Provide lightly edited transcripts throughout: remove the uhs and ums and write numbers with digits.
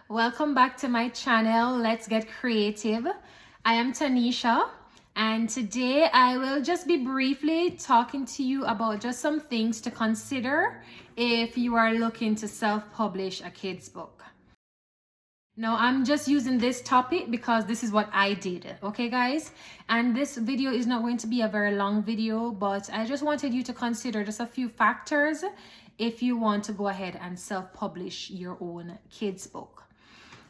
Welcome back to my channel. Let's get creative. I am Tanisha, and today I will just be briefly talking to you about just some things to consider if you are looking to self-publish a kid's book. Now, I'm just using this topic because this is what I did, okay guys? And this video is not going to be a very long video, but I just wanted you to consider just a few factors if you want to go ahead and self-publish your own kids book.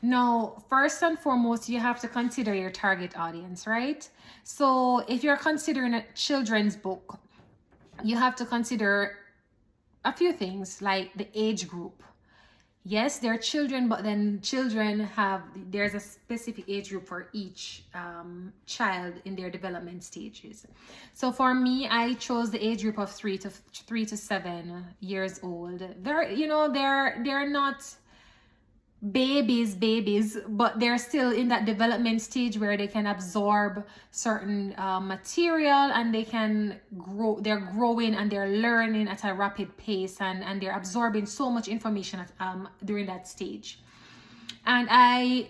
Now, first and foremost, you have to consider your target audience, right? So if you're considering a children's book, you have to consider a few things like the age group. Yes, they're children, but then there's a specific age group for each child in their development stages. So for me, I chose the age group of 3 to 7 years old. They're not babies, but they're still in that development stage where they can absorb certain material, and they can grow. They're growing and they're learning at a rapid pace, and they're absorbing so much information during that stage. And I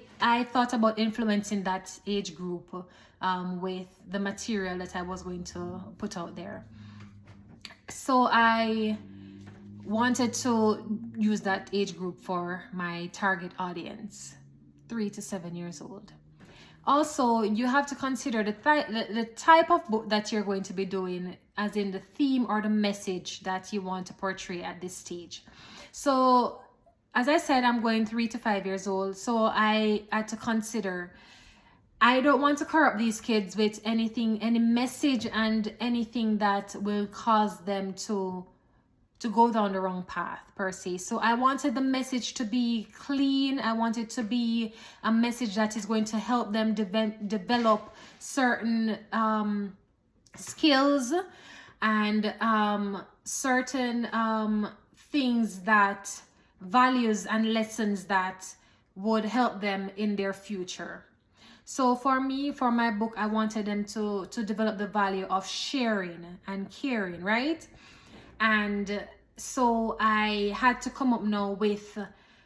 thought about influencing that age group with the material that I was going to put out there. So I wanted to use that age group for my target audience, 3 to 7 years old. Also, you have to consider the type of book that you're going to be doing, as in the theme or the message that you want to portray at this stage. So as I said, I'm going 3 to 5 years old, so I had to consider, I don't want to corrupt these kids with any message and anything that will cause them to go down the wrong path per se. So I wanted the message to be clean. I wanted to be a message that is going to help them develop certain skills and certain things, that values and lessons that would help them in their future. So for me, for my book, I wanted them to develop the value of sharing and caring, right? And so I had to come up now with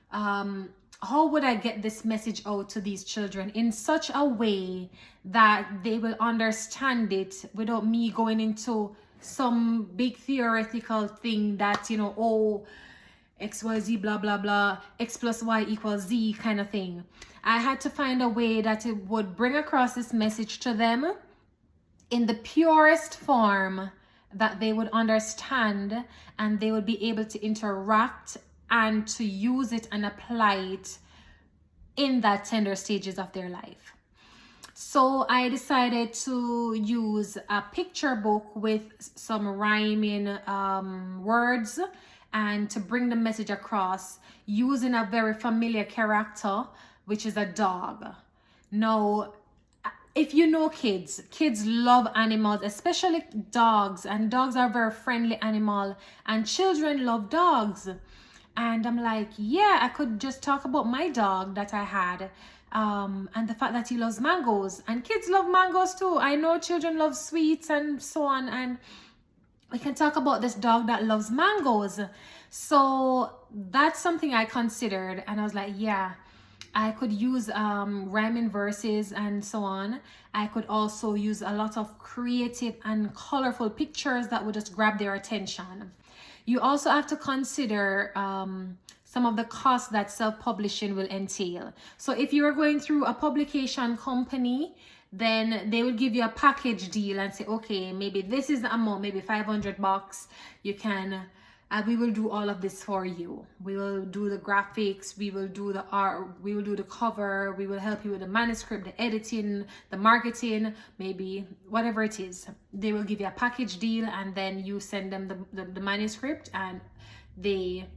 how would I get this message out to these children in such a way that they will understand it without me going into some big theoretical thing that, XYZ blah blah blah, X plus Y equals Z kind of thing. I had to find a way that it would bring across this message to them in the purest form that they would understand, and they would be able to interact and to use it and apply it in that tender stages of their life. So I decided to use a picture book with some rhyming words, and to bring the message across using a very familiar character, which is a dog. Now, if you know kids love animals, especially dogs, and dogs are a very friendly animal, and children love dogs. And I'm like, yeah, I could just talk about my dog that I had, and the fact that he loves mangoes, and kids love mangoes too. I know children love sweets and so on, and we can talk about this dog that loves mangoes. So that's something I considered, and I was like, yeah, I could use rhyming verses and so on. I could also use a lot of creative and colorful pictures that would just grab their attention. You also have to consider some of the costs that self-publishing will entail. So if you are going through a publication company, then they will give you a package deal and say, okay, maybe this is the amount, maybe $500. You can we will do all of this for you. We will do the graphics, we will do the art, we will do the cover, we will help you with the manuscript, the editing, the marketing, maybe whatever it is. They will give you a package deal, and then you send them the manuscript, and they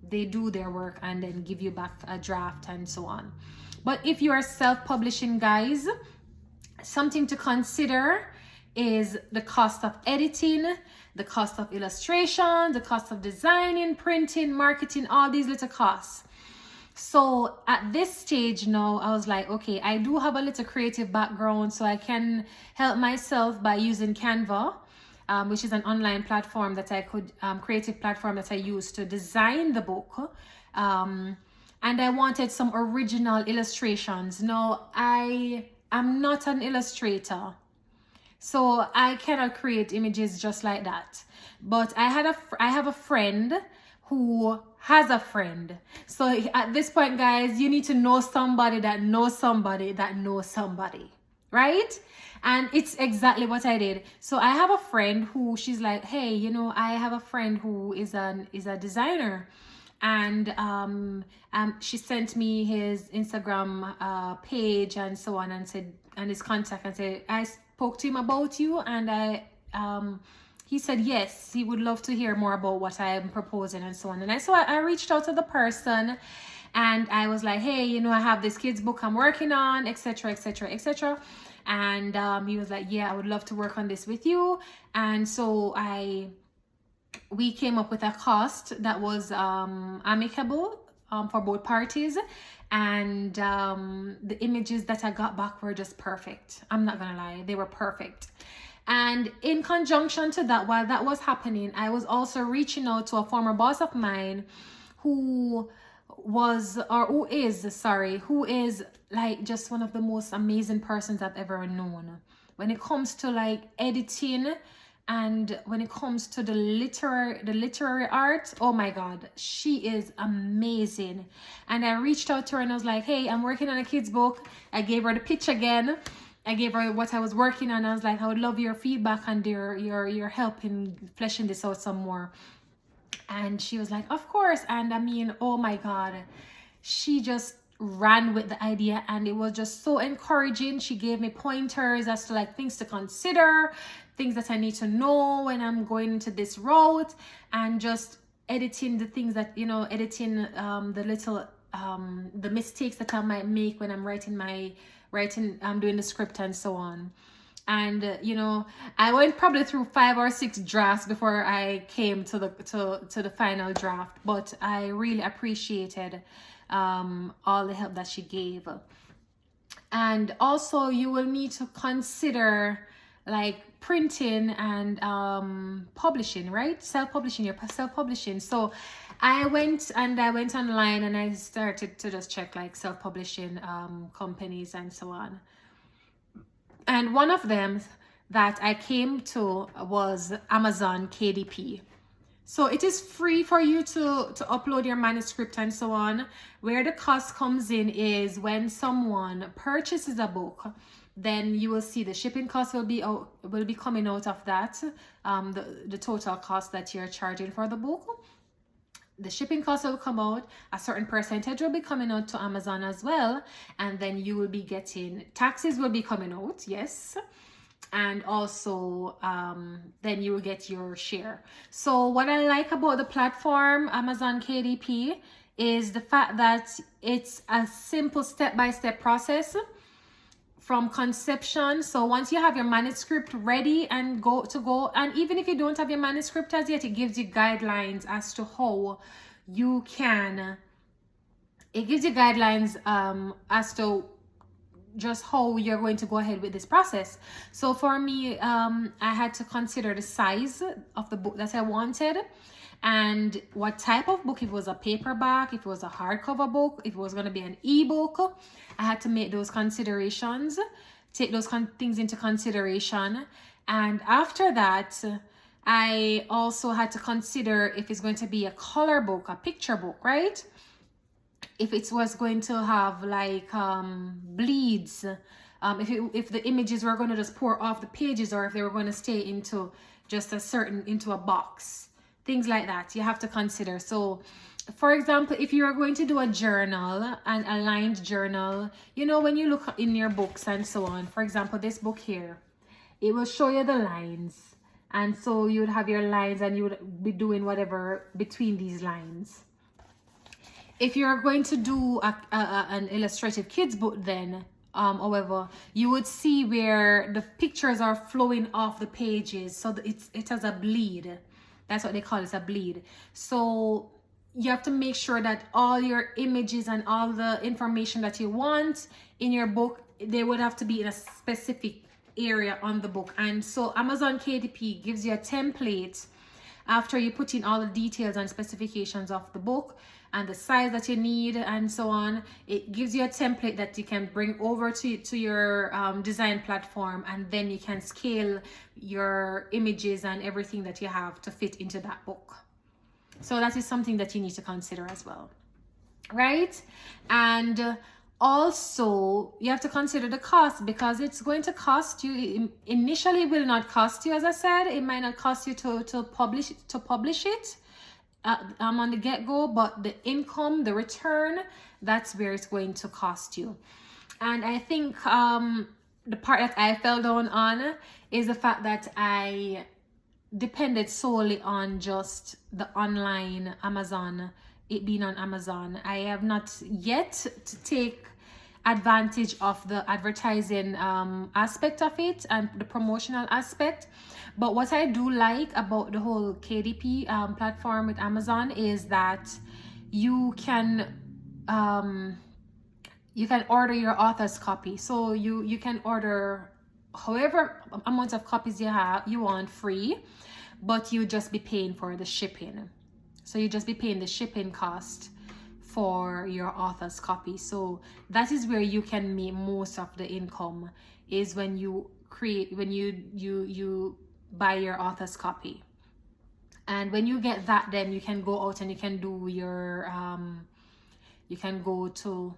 do their work and then give you back a draft and so on. But if you are self-publishing, guys, something to consider is the cost of editing, the cost of illustration, the cost of designing, printing, marketing, all these little costs. So at this stage now, I was like, okay, I do have a little creative background, so I can help myself by using Canva, which is an online platform that I could, creative platform that I use to design the book. and I wanted some original illustrations. Now, I am not an illustrator, so I cannot create images just like that. But I have a friend who has a friend. So at this point, guys, you need to know somebody that knows somebody that knows somebody, right? And it's exactly what I did. So I have a friend who, she's like, hey, you know, I have a friend who is a designer, and she sent me his Instagram page and so on, and said, and his contact, and said, I spoke to him about you, and he said yes, he would love to hear more about what I'm proposing and so on. And I reached out to the person, and I was like, hey, you know, I have this kids book I'm working on, etc, etc, etc. And he was like, yeah, I would love to work on this with you. And so we came up with a cost that was amicable for both parties, and the images that I got back were just perfect. I'm not gonna lie, they were perfect. And in conjunction to that, while that was happening, I was also reaching out to a former boss of mine who is like just one of the most amazing persons I've ever known when it comes to like editing, and when it comes to the literary art. Oh my god, she is amazing. And I reached out to her and I was like, hey, I'm working on a kid's book. I gave her the pitch again. I gave her what I was working on. I was like, I would love your feedback and your help in fleshing this out some more. And she was like, of course. And I mean, oh my god, she just ran with the idea, and it was just so encouraging. She gave me pointers as to like things to consider, things that I need to know when I'm going into this route, and just editing the things that, you know, editing the little the mistakes that I might make when I'm I'm doing the script and so on. And you know, I went probably through 5 or 6 drafts before I came to the final draft, but I really appreciated all the help that she gave. And also, you will need to consider like printing and publishing, right? Your self-publishing. So I went online and I started to just check like self-publishing companies and so on. And one of them that I came to was Amazon KDP. So it is free for you to upload your manuscript and so on. Where the cost comes in is when someone purchases a book, then you will see the shipping cost will be coming out of that, the total cost that you're charging for the book. The shipping cost will come out, a certain percentage will be coming out to Amazon as well, and then you will be getting, taxes will be coming out, yes, and also then you will get your share. So what I like about the platform Amazon KDP is the fact that it's a simple step-by-step process from conception. So once you have your manuscript ready and go, and even if you don't have your manuscript as yet, it gives you guidelines as to how you can, it gives you guidelines as to just how you're going to go ahead with this process. So for me, I had to consider the size of the book that I wanted, and what type of book. If it was a paperback, if it was a hardcover book, if it was going to be an ebook, I had to make those considerations, take those things into consideration. And after that, I also had to consider if it's going to be a color book, a picture book, right? If it was going to have like bleeds, if the images were going to just pour off the pages, or if they were going to stay into just into a box, things like that you have to consider. So for example, if you are going to do a journal, an aligned journal, you know, when you look in your books and so on, for example, this book here, it will show you the lines, and so you would have your lines and you would be doing whatever between these lines. If you're going to do an illustrative kids book, then however, you would see where the pictures are flowing off the pages, so that it has a bleed. That's what they call it, a bleed. So you have to make sure that all your images and all the information that you want in your book, they would have to be in a specific area on the book. And so Amazon KDP gives you a template after you put in all the details and specifications of the book and the size that you need and so on, it gives you a template that you can bring over to your design platform, and then you can scale your images and everything that you have to fit into that book. So that is something that you need to consider as well, right? And also you have to consider the cost, because it's going to cost you. Initially it will not cost you, as I said. It might not cost you to publish it on the get-go, but the income, the return, that's where it's going to cost you. And I think the part that I fell down on is the fact that I depended solely on just the online Amazon, it being on Amazon. I have not yet to take advantage of the advertising aspect of it and the promotional aspect. But what I do like about the whole KDP platform with Amazon is that you can order your author's copy. So you can order however amount of copies you want free, but you just be paying for the shipping. So you just be paying the shipping cost for your author's copy. So that is where you can make most of the income, is when you buy your author's copy. And when you get that, then you can go out and you can do your you can go to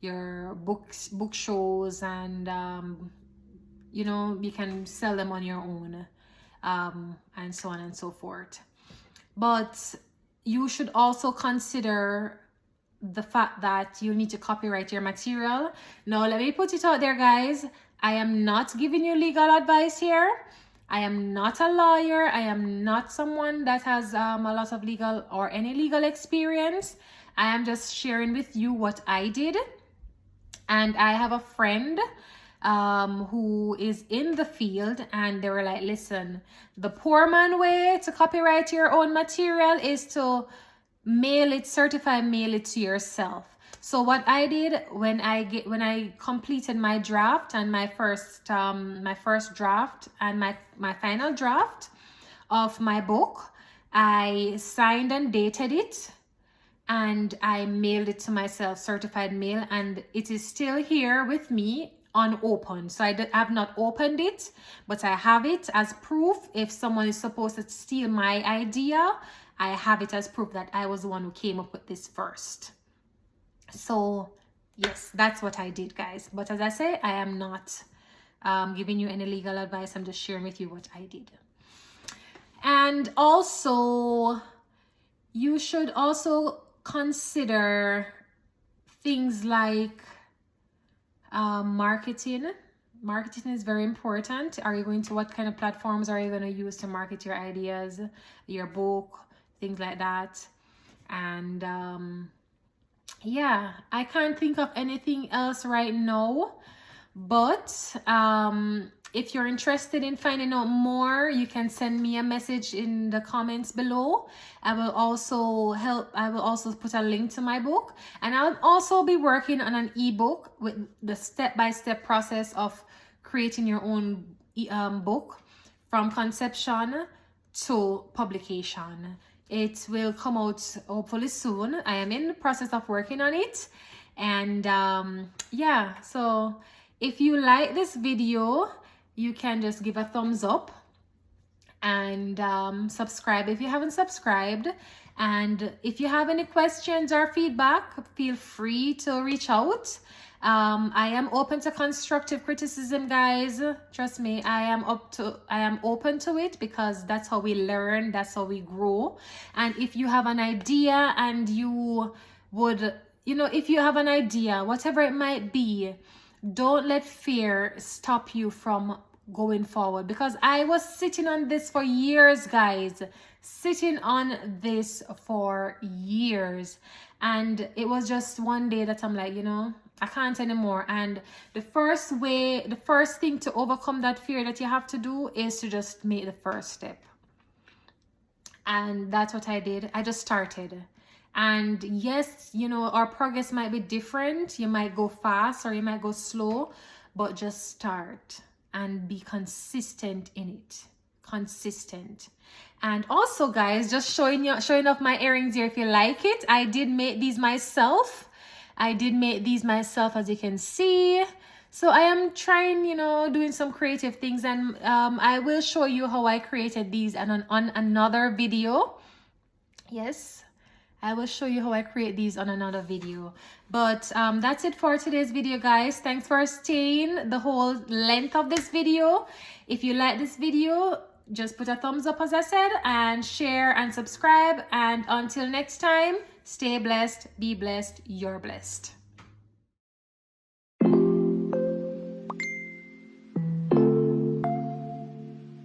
your book shows, and you know, you can sell them on your own, and so on and so forth. But you should also consider the fact that you need to copyright your material. Now let me put it out there, guys, I am not giving you legal advice here. I am not a lawyer. I am not someone that has a lot of legal or any legal experience. I am just sharing with you what I did. And I have a friend who is in the field, and they were like, listen, the poor man way to copyright your own material is to certify mail it to yourself. So what I did when I completed my draft and my first draft and my final draft of my book, I signed and dated it, and I mailed it to myself, certified mail, and it is still here with me unopened. So I have not opened it, but I have it as proof. If someone is supposed to steal my idea, I have it as proof that I was the one who came up with this first. So yes, that's what I did, guys. But as I say, I am not giving you any legal advice. I'm just sharing with you what I did. And also, you should also consider things like marketing. Marketing is very important. What kind of platforms are you going to use to market your ideas, your book, things like that? And yeah, I can't think of anything else right now, but if you're interested in finding out more, you can send me a message in the comments below. I will also put a link to my book, and I'll also be working on an ebook with the step-by-step process of creating your own book from conception to publication. It will come out hopefully soon. I am in the process of working on it. And yeah, so if you like this video, you can just give a thumbs up and subscribe if you haven't subscribed. And if you have any questions or feedback, feel free to reach out. I am open to constructive criticism, guys. Trust me, I am open to it, because that's how we learn, that's how we grow. And if you have an idea and you would, if you have an idea, whatever it might be, don't let fear stop you from going forward, because I was sitting on this for years, guys, and it was just one day that I'm like, I can't anymore. And the first thing to overcome that fear that you have to do is to just make the first step. And that's what I did. I just started. And yes, our progress might be different. You might go fast or you might go slow, but just start and be consistent in it. Consistent. And also, guys, just showing off my earrings here if you like it. I did make these myself. As you can see. So I am trying, doing some creative things, and I will show you how I created these on another video. Yes, I will show you how I create these on another video. But that's it for today's video, guys. Thanks for staying the whole length of this video. If you like this video, just put a thumbs up, as I said, and share and subscribe. And until next time, stay blessed, be blessed, you're blessed.